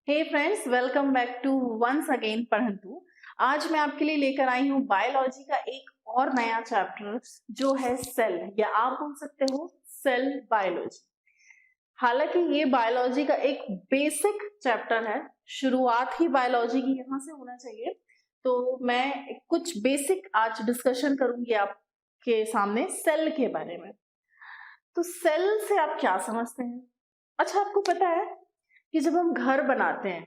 Hey friends, welcome back to once again Padhantu. आज मैं आपके लिए लेकर आई हूँ बायोलॉजी का एक और नया चैप्टर जो है सेल, या आप बोल सकते हो सेल बायोलॉजी। हालांकि ये बायोलॉजी का एक बेसिक चैप्टर है, शुरुआत ही बायोलॉजी की यहाँ से होना चाहिए। तो मैं कुछ बेसिक आज डिस्कशन करूंगी आपके सामने सेल के बारे में। तो सेल से आप क्या समझते हैं? अच्छा, आपको पता है कि जब हम घर बनाते हैं,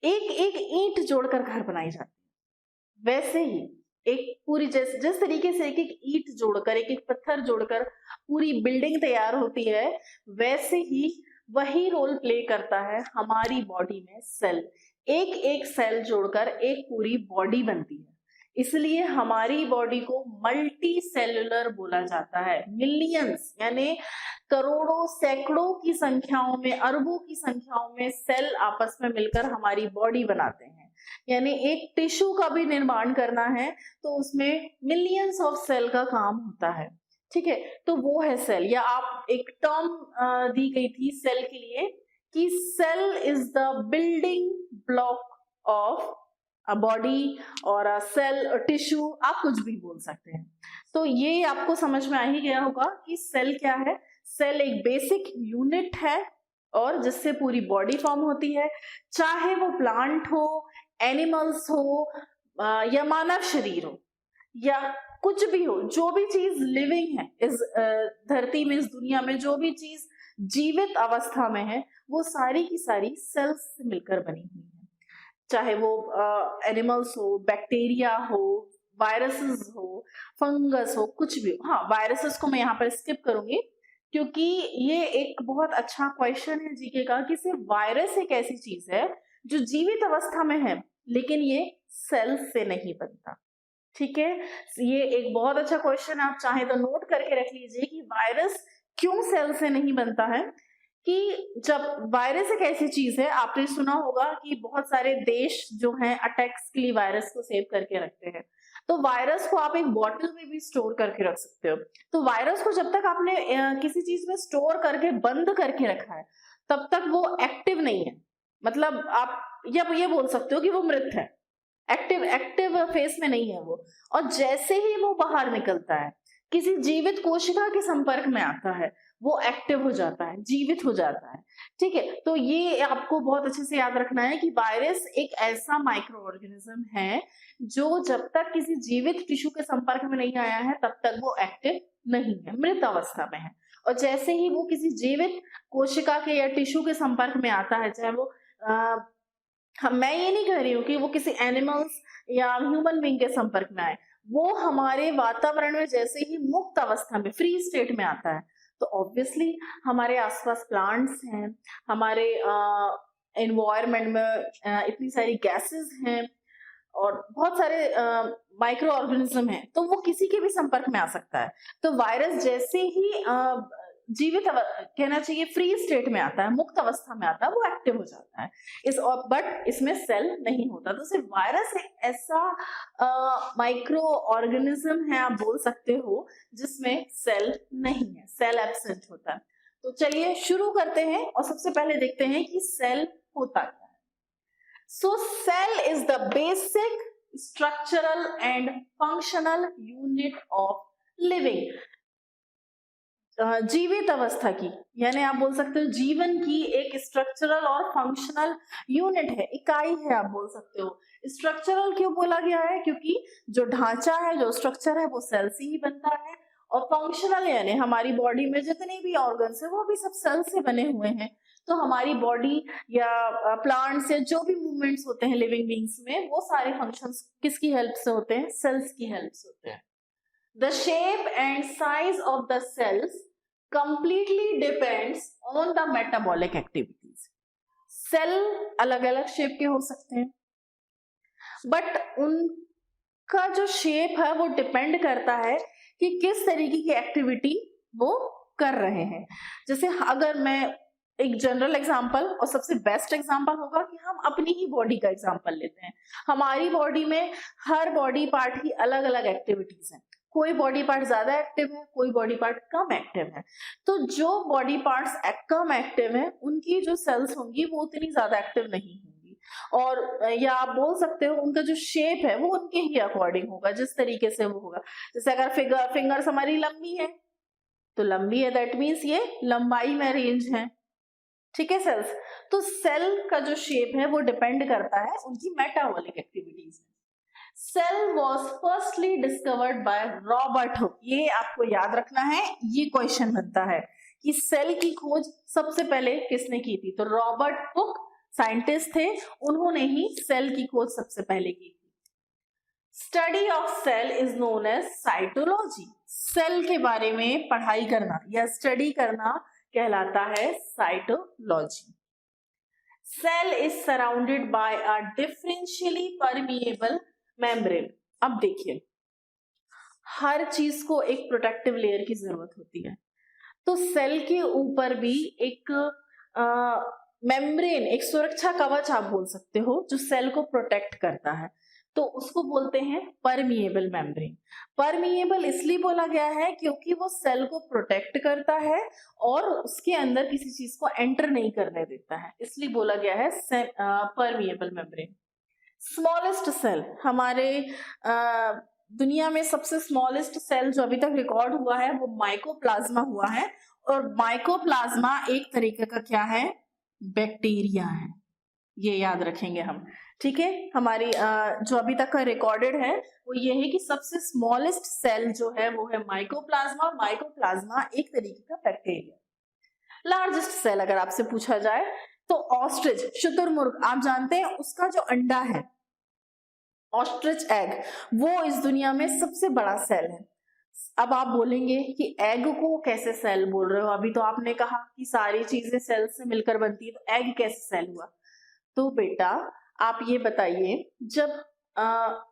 एक एक ईंट जोड़कर घर बनाई जाती है। वैसे ही एक पूरी जिस तरीके से एक एक ईंट जोड़कर, एक एक पत्थर जोड़कर पूरी बिल्डिंग तैयार होती है, वैसे ही वही रोल प्ले करता है हमारी बॉडी में सेल। एक एक सेल जोड़कर एक पूरी बॉडी बनती है। इसलिए हमारी बॉडी को मल्टी सेलुलर बोला जाता है। मिलियंस यानी करोड़ों सैकड़ों की संख्याओं में, अरबों की संख्याओं में सेल आपस में मिलकर हमारी बॉडी बनाते हैं। यानी एक टिश्यू का भी निर्माण करना है तो उसमें मिलियंस ऑफ सेल का काम होता है। ठीक है, तो वो है सेल। या आप एक टर्म दी गई थी सेल के लिए कि cell is the building block of a body और अ सेल टिश्यू, आप कुछ भी बोल सकते हैं। तो ये आपको समझ में आ ही गया होगा कि सेल क्या है। सेल एक बेसिक यूनिट है और जिससे पूरी बॉडी फॉर्म होती है, चाहे वो प्लांट हो, एनिमल्स हो, या मानव शरीर हो, या कुछ भी हो। जो भी चीज लिविंग है इस धरती में, इस दुनिया में, जो भी चीज जीवित अवस्था में है, वो सारी की सारी सेल्स से मिलकर बनी हुई है। चाहे वो एनिमल्स हो, बैक्टीरिया हो, वायरसेस हो, फंगस हो, कुछ भी हो। हाँ, वायरसेस को मैं यहाँ पर स्किप करूंगी क्योंकि ये एक बहुत अच्छा क्वेश्चन है जीके का कि सिर्फ वायरस एक ऐसी चीज है जो जीवित अवस्था में है लेकिन ये सेल से नहीं बनता। ठीक है, ये एक बहुत अच्छा क्वेश्चन है। आप चाहे तो नोट करके रख लीजिए कि वायरस क्यों सेल से नहीं बनता है। कि जब वायरस एक ऐसी चीज है, आपने सुना होगा कि बहुत सारे देश जो हैं अटैक्स के लिए वायरस को सेव करके रखते हैं। तो वायरस को आप एक बॉटल में भी स्टोर करके रख सकते हो। तो वायरस को जब तक आपने किसी चीज में स्टोर करके बंद करके रखा है, तब तक वो एक्टिव नहीं है। मतलब आप ये बोल सकते हो कि वो मृत है, एक्टिव फेस में नहीं है वो। और जैसे ही वो बाहर निकलता है, किसी जीवित कोशिका के संपर्क में आता है, वो एक्टिव हो जाता है, जीवित हो जाता है। ठीक है, तो ये आपको बहुत अच्छे से याद रखना है कि वायरस एक ऐसा माइक्रो ऑर्गेनिज्म है जो जब तक किसी जीवित टिश्यू के संपर्क में नहीं आया है तब तक वो एक्टिव नहीं है, मृत अवस्था में है। और जैसे ही वो किसी जीवित कोशिका के या टिश्यू के संपर्क में आता है, चाहे वो मैं ये नहीं कह रही हूँ कि वो किसी एनिमल्स या ह्यूमन बीइंग के संपर्क में आए, वो हमारे वातावरण में जैसे ही मुक्त अवस्था में, फ्री स्टेट में आता है, तो ऑब्वियसली हमारे आसपास प्लांट्स हैं, हमारे एनवायरनमेंट में इतनी सारी गैसेस हैं और बहुत सारे माइक्रो ऑर्गेनिज्म हैं, तो वो किसी के भी संपर्क में आ सकता है। तो वायरस जैसे ही जीवित कहना चाहिए फ्री स्टेट में आता है, मुक्त अवस्था में आता है, वो एक्टिव हो जाता है। बट इसमें सेल नहीं होता। तो सिर्फ वायरस एक ऐसा माइक्रो ऑर्गेनिज्म है, आप बोल सकते हो, जिसमें सेल नहीं है, सेल एब्सेंट होता है। तो चलिए शुरू करते हैं और सबसे पहले देखते हैं कि सेल होता क्या है। So cell is the basic structural and functional unit of living, जीवित अवस्था की, यानी आप बोल सकते हो जीवन की एक स्ट्रक्चरल और फंक्शनल यूनिट है, इकाई है, आप बोल सकते हो। स्ट्रक्चरल क्यों बोला गया है? क्योंकि जो ढांचा है, जो स्ट्रक्चर है, वो सेल से ही बनता है। और फंक्शनल यानी हमारी बॉडी में जितने भी ऑर्गन्स है वो भी सब सेल से बने हुए हैं। तो हमारी बॉडी या प्लांट्स या जो भी मूवमेंट्स होते हैं लिविंग बींग्स में, वो सारे फंक्शंस किसकी हेल्प से होते हैं? सेल्स की हेल्प से होते हैं। The shape and size of the cells completely depends on the metabolic activities. Cell अलग अलग शेप के हो सकते हैं, बट उनका जो शेप है वो डिपेंड करता है कि किस तरीके की एक्टिविटी वो कर रहे हैं। जैसे अगर मैं एक जनरल एग्जांपल और सबसे बेस्ट एग्जांपल होगा कि हम अपनी ही बॉडी का एग्जांपल लेते हैं। हमारी बॉडी में हर बॉडी पार्ट की अलग अलग एक्टिविटीज हैं। कोई बॉडी पार्ट ज्यादा एक्टिव है, कोई बॉडी पार्ट कम एक्टिव है। तो जो बॉडी पार्ट्स कम एक्टिव है उनकी जो सेल्स होंगी वो उतनी ज्यादा एक्टिव नहीं होंगी, और या आप बोल सकते हो उनका जो शेप है वो उनके ही अकॉर्डिंग होगा, जिस तरीके से वो होगा। जैसे अगर फिंगर्स हमारी लंबी है तो लंबी है, दैट मीन्स ये लंबाई में रेंज है, ठीक है सेल्स। तो सेल का जो शेप है वो डिपेंड करता है उनकी मेटाबॉलिक एक्टिविटीज में। Cell was firstly discovered by Robert Hooke. ये आपको याद रखना है, ये क्वेश्चन बनता है कि सेल की खोज सबसे पहले किसने की थी। तो रॉबर्ट हुक साइंटिस्ट थे, उन्होंने ही सेल की खोज सबसे पहले की थी। Study of cell is known as cytology. Cell के बारे में पढ़ाई करना या स्टडी करना कहलाता है cytology. Cell is surrounded by a differentially permeable membrane. अब देखिए, हर चीज को एक प्रोटेक्टिव लेयर की जरूरत होती है, तो सेल के ऊपर भी एक मेम्ब्रेन, एक सुरक्षा कवच आप बोल सकते हो, जो सेल को प्रोटेक्ट करता है, तो उसको बोलते हैं परमिएबल मेम्ब्रेन। परमिएबल इसलिए बोला गया है क्योंकि वो सेल को प्रोटेक्ट करता है और उसके अंदर किसी चीज को एंटर नहीं करने देता है, इसलिए बोला गया है परमिएबल मेम्ब्रेन। स्मॉलेस्ट सेल, हमारे दुनिया में सबसे स्मॉलेस्ट सेल जो अभी तक रिकॉर्ड हुआ है वो माइकोप्लाज्मा हुआ है, और माइकोप्लाज्मा एक तरीके का क्या है, बैक्टीरिया है, ये याद रखेंगे हम, ठीक है। हमारी जो अभी तक का रिकॉर्डेड है वो ये है कि सबसे स्मॉलेस्ट सेल जो है वो है माइकोप्लाज्मा, और माइकोप्लाज्मा एक तरीके का बैक्टीरिया। लार्जेस्ट सेल अगर आपसे पूछा जाए तो ऑस्ट्रिच, शुतुरमुर्ग, आप जानते हैं उसका जो अंडा है ऑस्ट्रिच एग, वो इस दुनिया में सबसे बड़ा सेल है। अब आप बोलेंगे कि एग को कैसे सेल बोल रहे हो, अभी तो आपने कहा कि सारी चीजें सेल से मिलकर बनती है, तो एग कैसे सेल हुआ। तो बेटा आप ये बताइए, जब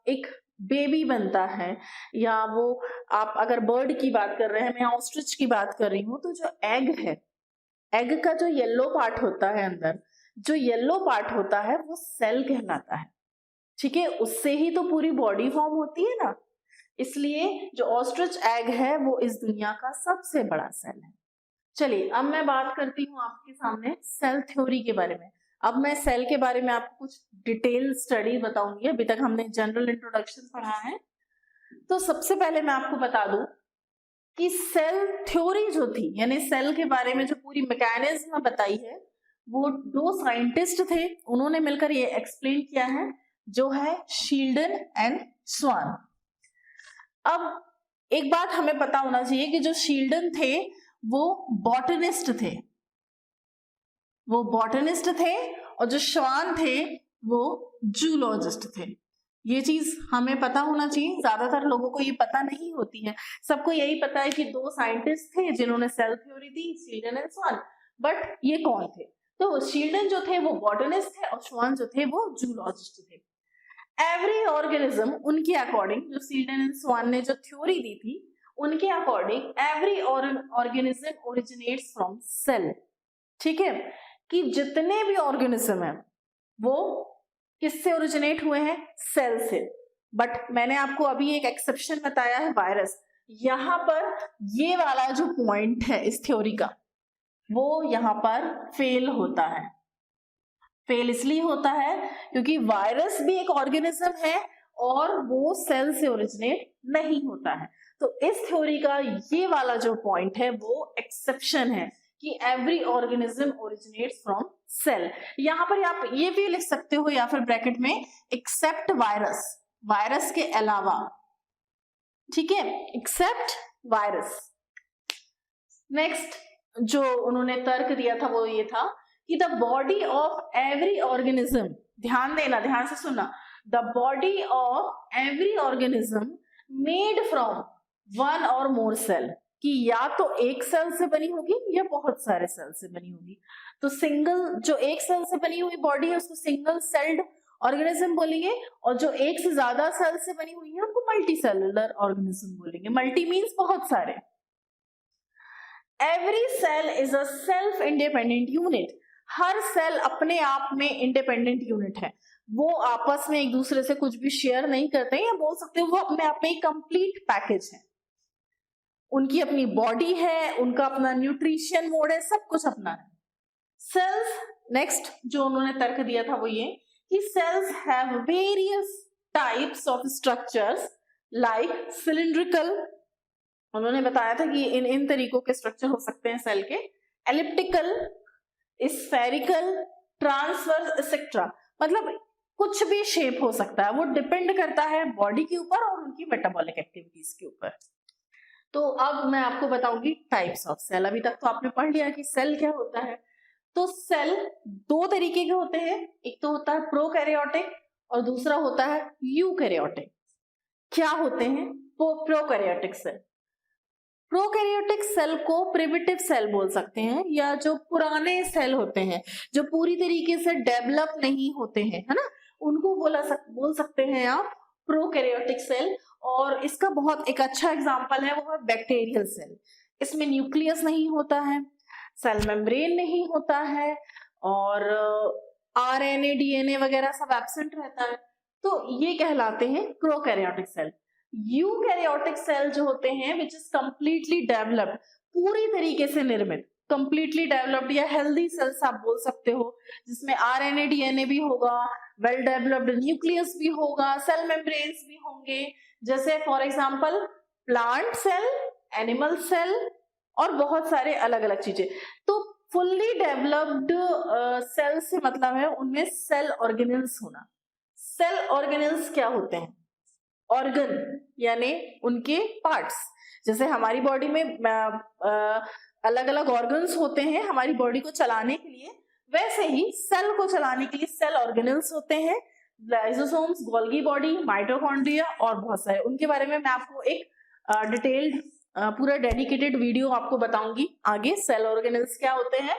एक बेबी बनता है, या वो आप अगर बर्ड की बात कर रहे हैं, मैं ऑस्ट्रिच की बात कर रही हूँ, तो जो एग है, एग का जो येलो पार्ट होता है अंदर, जो येलो पार्ट होता है वो सेल कहलाता है, ठीक है। उससे ही तो पूरी बॉडी फॉर्म होती है ना, इसलिए जो ऑस्ट्रिच एग है वो इस दुनिया का सबसे बड़ा सेल है। चलिए अब मैं बात करती हूँ आपके सामने सेल थ्योरी के बारे में। अब मैं सेल के बारे में आपको कुछ डिटेल स्टडी बताऊंगी, अभी तक हमने जनरल इंट्रोडक्शन पढ़ा है। तो सबसे पहले मैं आपको बता दूं कि सेल थ्योरी जो थी, यानी सेल के बारे में जो पूरी मैकेनिज्म बताई है, वो दो साइंटिस्ट थे, उन्होंने मिलकर ये एक्सप्लेन किया है, जो है शील्डन एंड स्वान। अब एक बात हमें पता होना चाहिए कि जो शील्डन थे वो बॉटनिस्ट थे, वो बॉटनिस्ट थे, और जो श्वान थे वो जूलॉजिस्ट थे। ये चीज हमें पता होना चाहिए, ज्यादातर लोगों को ये पता नहीं होती है। सबको यही पता है कि दो साइंटिस्ट थे जिन्होंने सेल थ्योरी दी, शील्डन एंड स्वान, बट ये कौन थे। तो शील्डन जो थे वो बॉटनिस्ट थे, और श्वान जो थे वो जूलॉजिस्ट थे। एवरी ऑर्गेनिज्म, उनके अकॉर्डिंग, जो शील्डन एंड स्वान ने जो थ्योरी दी थी उनके according, every organism originates from cell, ठीक है, कि जितने भी ऑर्गेनिज्म है वो किससे ओरिजिनेट हुए हैं, सेल से। बट मैंने आपको अभी एक एक्सेप्शन बताया है, वायरस। यहां पर ये वाला जो पॉइंट है इस थ्योरी का, वो यहां पर फेल होता है। फेल इसलिए होता है क्योंकि वायरस भी एक ऑर्गेनिज्म है और वो सेल से ओरिजिनेट नहीं होता है। तो इस थ्योरी का ये वाला जो पॉइंट है वो एक्सेप्शन है कि every organism originates from cell. यहां पर आप ये भी लिख सकते हो या फिर ब्रैकेट में एक्सेप्ट वायरस, वायरस के अलावा, ठीक है, एक्सेप्ट वायरस। नेक्स्ट जो उन्होंने तर्क दिया था वो ये था कि the body of every organism, ध्यान देना, ध्यान से सुनना, the body of every organism made from one और मोर सेल, कि या तो एक सेल से बनी होगी या बहुत सारे सेल से बनी होगी। तो सिंगल, जो एक सेल से बनी हुई बॉडी है उसको सिंगल सेल्ड ऑर्गेनिज्म बोलेंगे, और जो एक से ज्यादा सेल से बनी हुई है उनको मल्टी सेलुलर ऑर्गेनिज्म बोलेंगे। मल्टी मीन्स बहुत सारे। Every cell is a self independent unit, हर सेल अपने आप में इंडिपेंडेंट यूनिट है, वो आपस में एक दूसरे से कुछ भी शेयर नहीं करते हैं, या बोल सकते हो वो अपने आप में एक कंप्लीट पैकेज है। उनकी अपनी बॉडी है, उनका अपना न्यूट्रिशन मोड है, सब कुछ अपना है। सेल्स, नेक्स्ट जो उन्होंने तर्क दिया था वो ये कि cells have various types of structures like cylindrical, उन्होंने बताया था कि इन तरीकों के स्ट्रक्चर हो सकते हैं सेल के, एलिप्टिकल, स्फेरिकल, ट्रांसवर्स एक्सेट्रा, मतलब कुछ भी शेप हो सकता है, वो डिपेंड करता है बॉडी के ऊपर और उनकी मेटाबॉलिक एक्टिविटीज के ऊपर। तो अब मैं आपको बताऊंगी टाइप्स ऑफ सेल। अभी तक तो आपने पढ़ लिया कि सेल क्या होता है। तो सेल दो तरीके के होते हैं, एक तो होता है प्रोकैरियोटिक और दूसरा होता है यूकैरियोटिक। क्या होते हैं प्रोकैरियोटिक सेल? प्रोकैरियोटिक सेल को प्रिमिटिव सेल बोल सकते हैं, या जो पुराने सेल होते हैं जो पूरी तरीके से डेवलप नहीं होते हैं, है ना, उनको बोल सकते हैं आप प्रोकैरियोटिक सेल। और इसका बहुत एक अच्छा एग्जांपल है वो है बैक्टीरियल सेल। इसमें न्यूक्लियस नहीं होता है, सेल मेम्ब्रेन नहीं होता है, और आरएनए डीएनए वगैरह सब एब्सेंट रहता है, तो ये कहलाते हैं प्रोकैरियोटिक सेल। यूकैरियोटिक सेल जो होते हैं विच इज कंप्लीटली डेवलप्ड, पूरी तरीके से निर्मित, कंप्लीटली डेवलप्ड या हेल्दी सेल्स आप बोल सकते हो, जिसमें आरएनए डीएनए भी होगा, वेल डेवलप्ड न्यूक्लियस भी होगा, सेल मेम्ब्रेन्स भी होंगे, जैसे for example plant cell, animal cell और बहुत सारे अलग अलग चीजें। तो फुल्ली डेवलप्ड सेल से मतलब है उनमें सेल ऑर्गेनेल्स होना। सेल ऑर्गेनेल्स क्या होते हैं? ऑर्गन यानी उनके पार्ट्स। जैसे हमारी बॉडी में अलग अलग ऑर्गन्स होते हैं हमारी बॉडी को चलाने के लिए, वैसे ही सेल को चलाने के लिए सेल ऑर्गेनेल्स होते हैं, लाइसोसोम्स, गोल्गी बॉडी, माइटोकॉन्ड्रिया और बहुत सारे। उनके बारे में मैं आपको एक डिटेल्ड पूरा डेडिकेटेड वीडियो आपको बताऊंगी आगे। सेल ऑर्गेनेल्स क्या होते हैं।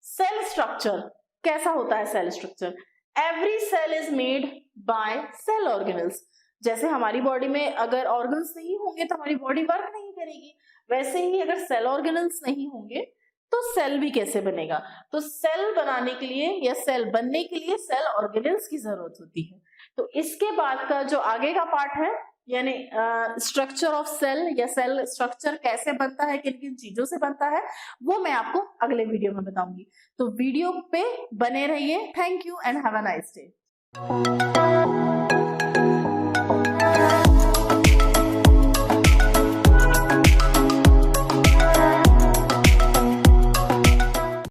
सेल स्ट्रक्चर कैसा होता है? Cell structure, every cell is made by cell organelles. जैसे हमारी बॉडी में अगर ऑर्गन्स नहीं होंगे तो हमारी बॉडी वर्क नहीं करेगी, वैसे ही अगर सेल ऑर्गेनेल्स नहीं होंगे तो सेल भी कैसे बनेगा। तो सेल बनाने के लिए या सेल बनने के लिए सेल ऑर्गेनेल्स की जरूरत होती है। तो इसके बाद का जो आगे का पार्ट है, यानी स्ट्रक्चर ऑफ सेल या सेल स्ट्रक्चर कैसे बनता है, किन किन चीजों से बनता है, वो मैं आपको अगले वीडियो में बताऊंगी। तो वीडियो पे बने रहिए। Thank you and have a nice day.